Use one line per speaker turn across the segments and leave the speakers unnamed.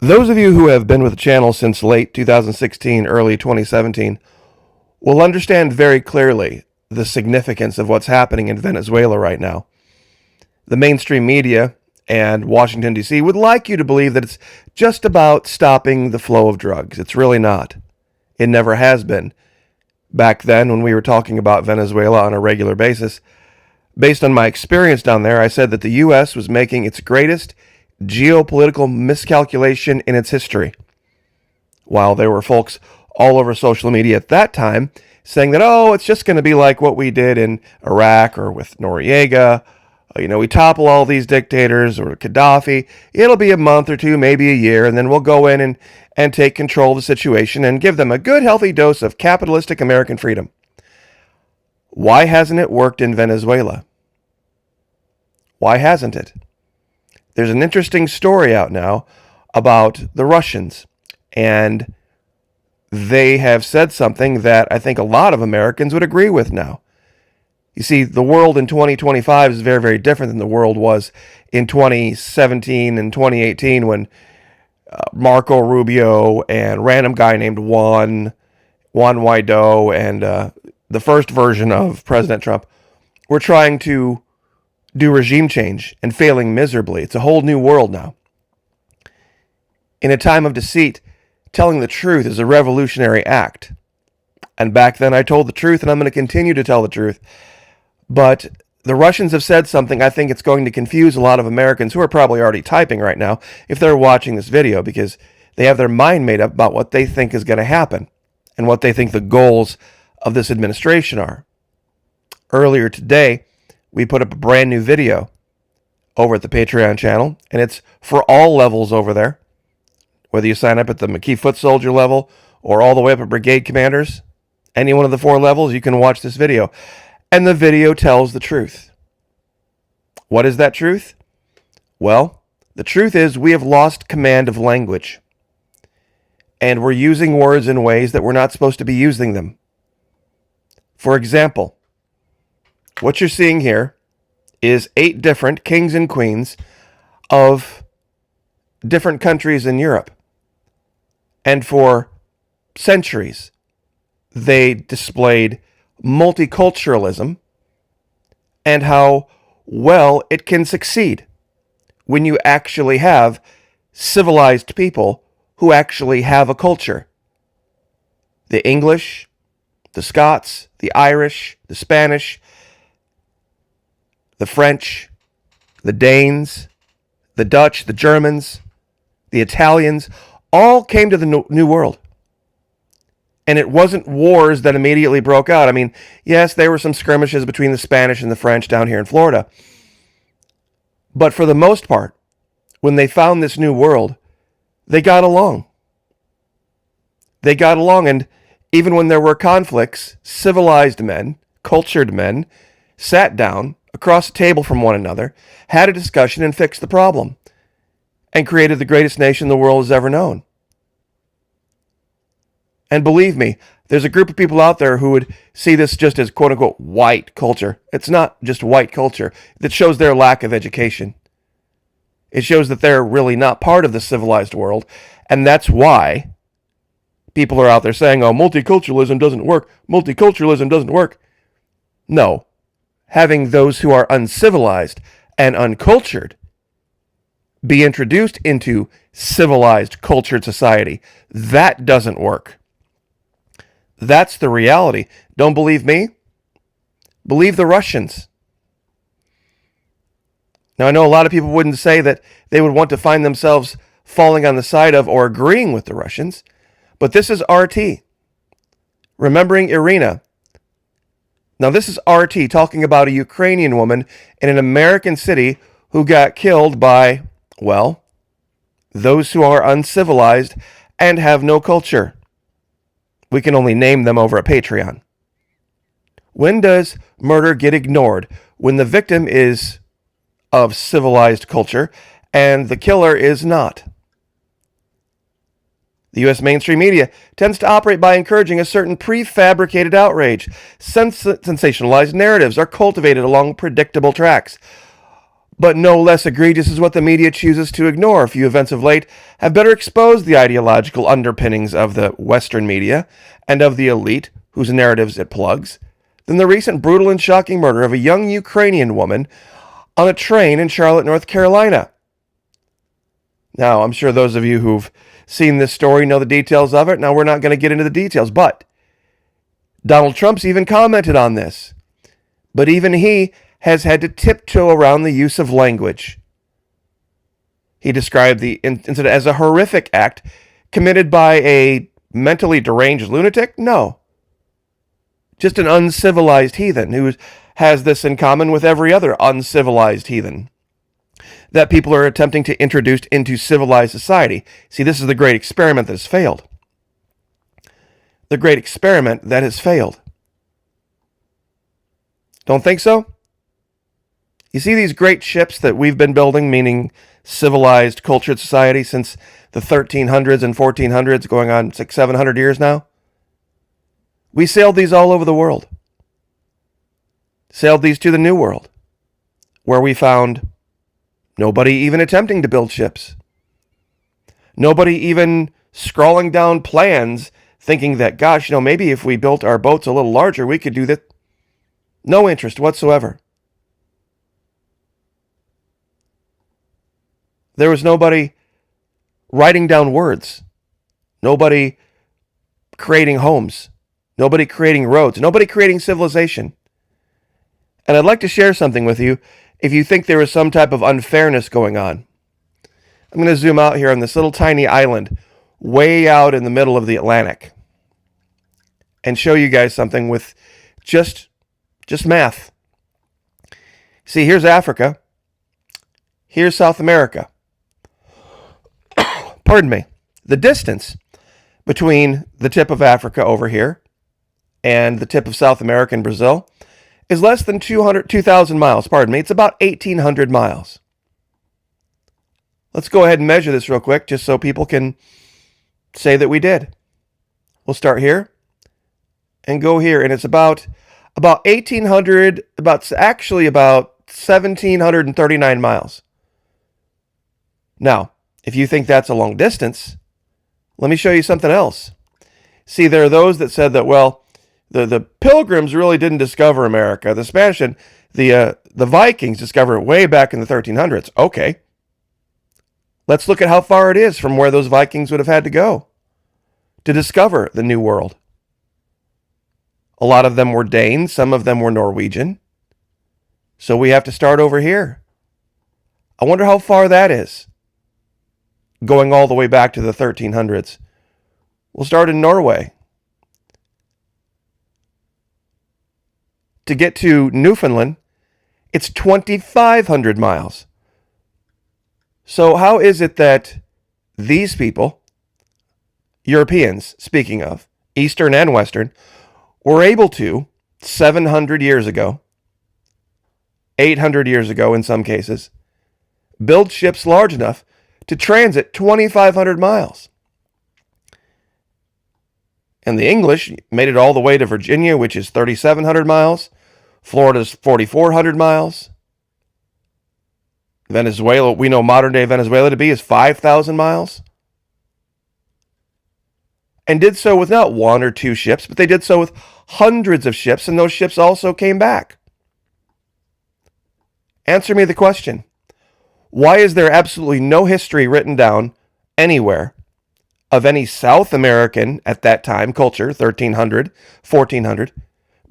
Those of you who have been with the channel since late 2016, early 2017 will understand very clearly the significance of what's happening in Venezuela right now. The mainstream media and Washington, D.C. would like you to believe that it's just about stopping the flow of drugs. It's really not. It never has been. Back then, when we were talking about Venezuela on a regular basis, based on my experience down there, I said that the U.S. was making its greatest geopolitical miscalculation in its history. While there were folks all over social media at that time saying that, oh, it's just going to be like what we did in Iraq or with Noriega. We topple all these dictators or Gaddafi. It'll be a month or two, maybe a year, and then we'll go in and take control of the situation and give them a good, healthy dose of capitalistic American freedom. Why hasn't it worked in Venezuela? Why hasn't it? There's an interesting story out now about the Russians, and they have said something that I think a lot of Americans would agree with now. You see, the world in 2025 is very, very different than the world was in 2017 and 2018 when Marco Rubio and random guy named Juan Guaido and the first version of President Trump were trying to do regime change and failing miserably. It's a whole new world now. In a time of deceit, telling the truth is a revolutionary act. And back then I told the truth, and I'm going to continue to tell the truth. But the Russians have said something I think it's going to confuse a lot of Americans who are probably already typing right now if they're watching this video, because they have their mind made up about what they think is going to happen and what they think the goals of this administration are. Earlier today, we put up a brand new video over at the Patreon channel, and it's for all levels over there. Whether you sign up at the McKee Foot Soldier level or all the way up at Brigade Commanders, any one of the 4 levels, you can watch this video. And the video tells the truth. What is that truth? Well, the truth is we have lost command of language. And we're using words in ways that we're not supposed to be using them. For example, what you're seeing here is 8 different kings and queens of different countries in Europe. And for centuries, they displayed multiculturalism and how well it can succeed when you actually have civilized people who actually have a culture. The English, the Scots, the Irish, the Spanish, the French, the Danes, the Dutch, the Germans, the Italians, all came to the New World. And it wasn't wars that immediately broke out. I mean, yes, there were some skirmishes between the Spanish and the French down here in Florida. But for the most part, when they found this new world, they got along. They got along, and even when there were conflicts, civilized men, cultured men, sat down across a table from one another, had a discussion, and fixed the problem, and created the greatest nation the world has ever known. And believe me, there's a group of people out there who would see this just as quote-unquote white culture. It's not just white culture. That shows their lack of education. It shows that they're really not part of the civilized world. And that's why people are out there saying, oh, multiculturalism doesn't work. Multiculturalism doesn't work. No. Having those who are uncivilized and uncultured be introduced into civilized, cultured society, that doesn't work. That's the reality. Don't believe me? Believe the Russians. Now, I know a lot of people wouldn't say that they would want to find themselves falling on the side of or agreeing with the Russians, but this is RT. Remembering Irina. Now, this is RT talking about a Ukrainian woman in an American city who got killed by, well, those who are uncivilized and have no culture. We can only name them over at Patreon. When does murder get ignored? When the victim is of civilized culture and the killer is not. The U.S. mainstream media tends to operate by encouraging a certain prefabricated outrage. Sensationalized narratives are cultivated along predictable tracks. But no less egregious is what the media chooses to ignore. A few events of late have better exposed the ideological underpinnings of the Western media and of the elite whose narratives it plugs than the recent brutal and shocking murder of a young Ukrainian woman on a train in Charlotte, North Carolina. Now, I'm sure those of you who've seen this story know the details of it. Now, we're not going to get into the details, but Donald Trump's even commented on this. But even he has had to tiptoe around the use of language. He described the incident as a horrific act committed by a mentally deranged lunatic? No. Just an uncivilized heathen who has this in common with every other uncivilized heathen that people are attempting to introduce into civilized society. See, this is the great experiment that has failed. The great experiment that has failed. Don't think so? You see these great ships that we've been building, meaning civilized, cultured society since the 1300s and 1400s, going on 600-700 years now? We sailed these all over the world. Sailed these to the New World, where we found nobody even attempting to build ships. Nobody even scrawling down plans thinking that, gosh, maybe if we built our boats a little larger, we could do that. No interest whatsoever. There was nobody writing down words. Nobody creating homes. Nobody creating roads. Nobody creating civilization. And I'd like to share something with you if you think there is some type of unfairness going on. I'm going to zoom out here on this little tiny island way out in the middle of the Atlantic and show you guys something with just math. See, here's Africa. Here's South America. Pardon me. The distance between the tip of Africa over here and the tip of South America and Brazil is less than 2,000 miles. Pardon me. It's about 1,800 miles. Let's go ahead and measure this real quick just so people can say that we did. We'll start here and go here, and it's about 1,800, about 1,739 miles. Now, if you think that's a long distance, let me show you something else. See, there are those that said that, well, the Pilgrims really didn't discover America. The Spanish and the Vikings discovered it way back in the 1300s. Okay. Let's look at how far it is from where those Vikings would have had to go to discover the New World. A lot of them were Danes. Some of them were Norwegian. So we have to start over here. I wonder how far that is. Going all the way back to the 1300s. We'll start in Norway. To get to Newfoundland, it's 2,500 miles. So how is it that these people, Europeans, speaking of, Eastern and Western, were able to, 700 years ago, 800 years ago in some cases, build ships large enough to transit 2,500 miles? And the English made it all the way to Virginia, which is 3,700 miles. Florida's 4,400 miles. Venezuela, we know modern day Venezuela to be, is 5,000 miles. And did so with not one or two ships, but they did so with hundreds of ships, and those ships also came back. Answer me the question. Why is there absolutely no history written down anywhere of any South American, at that time, culture, 1,300, 1,400,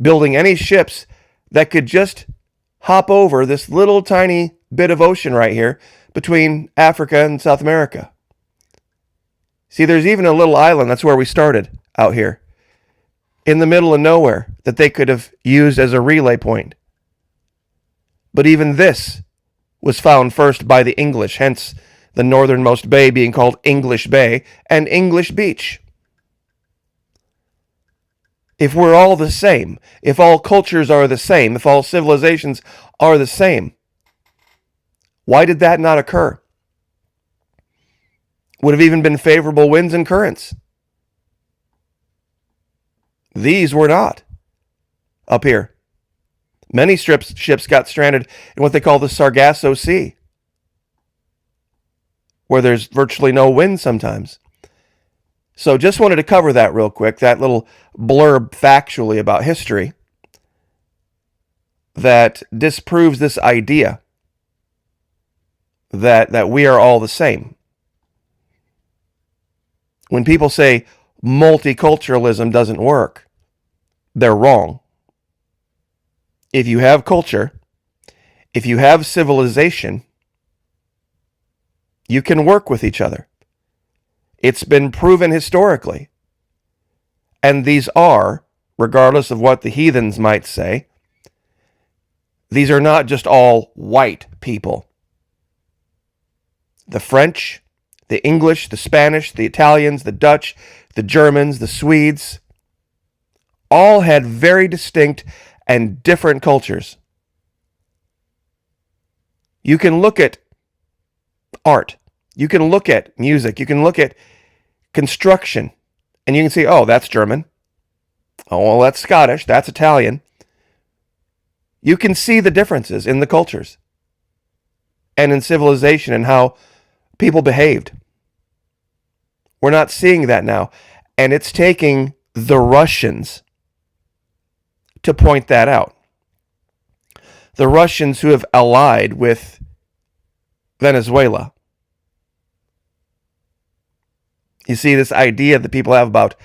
building any ships that could just hop over this little tiny bit of ocean right here between Africa and South America? See, there's even a little island, that's where we started, out here, in the middle of nowhere, that they could have used as a relay point. But even this was found first by the English, hence the northernmost bay being called English Bay and English Beach. If we're all the same, if all cultures are the same, if all civilizations are the same, why did that not occur? Would have even been favorable winds and currents. These were not up here. Many ships got stranded in what they call the Sargasso Sea, where there's virtually no wind sometimes. So just wanted to cover that real quick, that little blurb factually about history that disproves this idea that we are all the same. When people say multiculturalism doesn't work, they're wrong. If you have culture, if you have civilization, you can work with each other. It's been proven historically. And these are, regardless of what the heathens might say, these are not just all white people. The French, the English, the Spanish, the Italians, the Dutch, the Germans, the Swedes, all had very distinct and different cultures. You can look at art, you can look at music, you can look at construction, and you can say, oh, that's German. Oh, well, that's Scottish, that's Italian. You can see the differences in the cultures and in civilization and how people behaved. We're not seeing that now. And it's taking the Russians to point that out. The Russians who have allied with Venezuela. You see this idea that people have about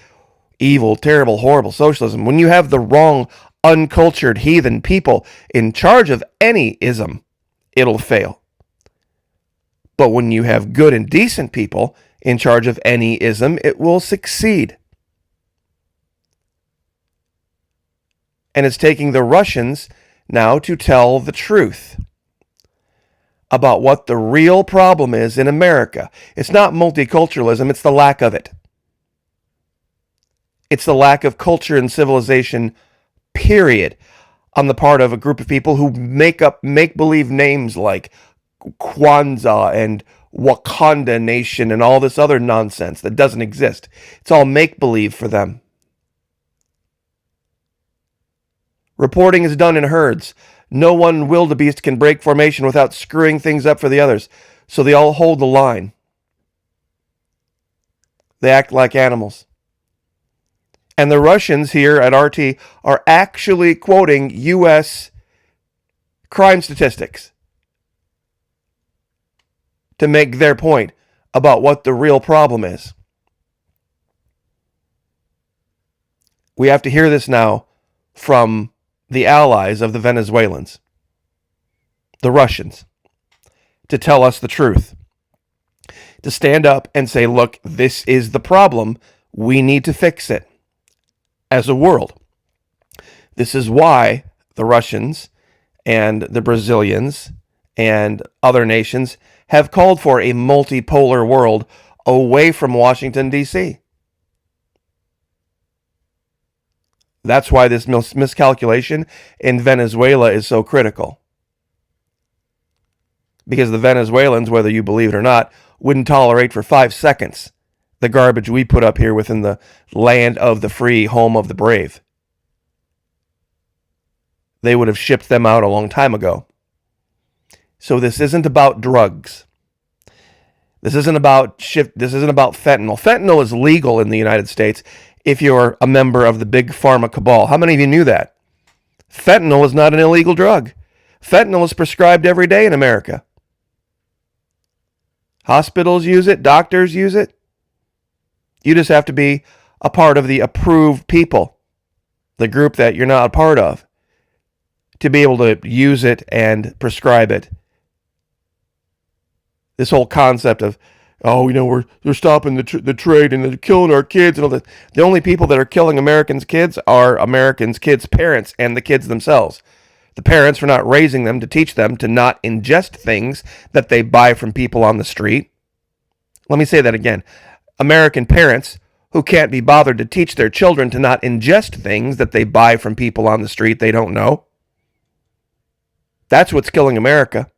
evil, terrible, horrible socialism. When you have the wrong, uncultured, heathen people in charge of any ism, it'll fail. But when you have good and decent people in charge of any ism, it will succeed. And it's taking the Russians now to tell the truth about what the real problem is in America. It's not multiculturalism, it's the lack of it. It's the lack of culture and civilization, period, on the part of a group of people who make up make-believe names like Kwanzaa and Wakanda Nation and all this other nonsense that doesn't exist. It's all make-believe for them. Reporting is done in herds. No one wildebeest can break formation without screwing things up for the others, so they all hold the line. They act like animals. And the Russians here at RT are actually quoting U.S. crime statistics to make their point about what the real problem is. We have to hear this now from the allies of the Venezuelans, the Russians, to tell us the truth. To stand up and say, look, this is the problem. We need to fix it as a world. This is why the Russians and the Brazilians and other nations have called for a multipolar world away from Washington, D.C. That's why this miscalculation in Venezuela is so critical. Because the Venezuelans, whether you believe it or not, wouldn't tolerate for 5 seconds the garbage we put up here within the land of the free, home of the brave. They would have shipped them out a long time ago. So this isn't about drugs. This isn't about fentanyl. Fentanyl is legal in the United States if you're a member of the big pharma cabal. How many of you knew that? Fentanyl is not an illegal drug. Fentanyl is prescribed every day in America. Hospitals use it, doctors use it. You just have to be a part of the approved people, the group that you're not a part of, to be able to use it and prescribe it. This whole concept of, they're stopping the trade and they're killing our kids and all that. The only people that are killing Americans' kids are Americans' kids' parents and the kids themselves. The parents for not raising them to teach them to not ingest things that they buy from people on the street. Let me say that again. American parents who can't be bothered to teach their children to not ingest things that they buy from people on the street they don't know. That's what's killing America.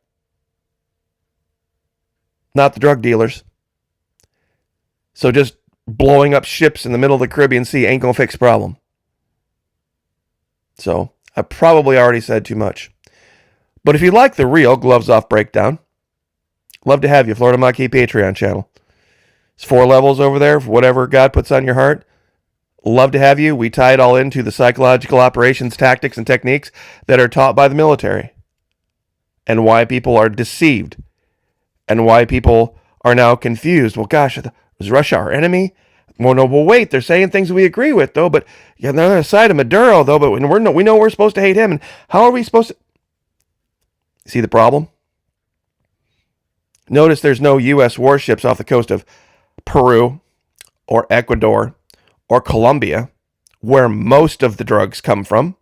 Not the drug dealers. So just blowing up ships in the middle of the Caribbean Sea ain't gonna fix the problem. So I probably already said too much. But if you like the real gloves off breakdown, love to have you. Florida Monkey Patreon channel. It's 4 levels over there for whatever God puts on your heart. Love to have you. We tie it all into the psychological operations, tactics, and techniques that are taught by the military, and why people are deceived, and why people are now confused. Well, gosh, was Russia our enemy? Well, no, well, wait, they're saying things we agree with, though, but yeah, they're on the side of Maduro, though, but we know we're supposed to hate him, and how are we supposed to... See the problem? Notice there's no U.S. warships off the coast of Peru or Ecuador or Colombia, where most of the drugs come from.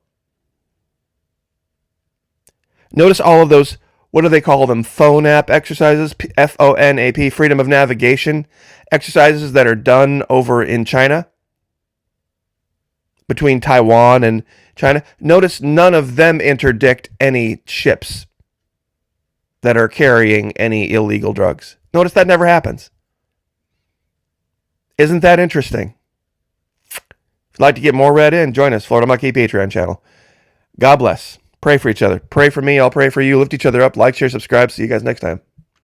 Notice all of those, what do they call them? FONAP exercises, FONAP, freedom of navigation exercises that are done over in China, between Taiwan and China. Notice none of them interdict any ships that are carrying any illegal drugs. Notice that never happens. Isn't that interesting? If you'd like to get more read in, join us, Florida Monkey Patreon channel. God bless. Pray for each other. Pray for me. I'll pray for you. Lift each other up. Like, share, subscribe. See you guys next time.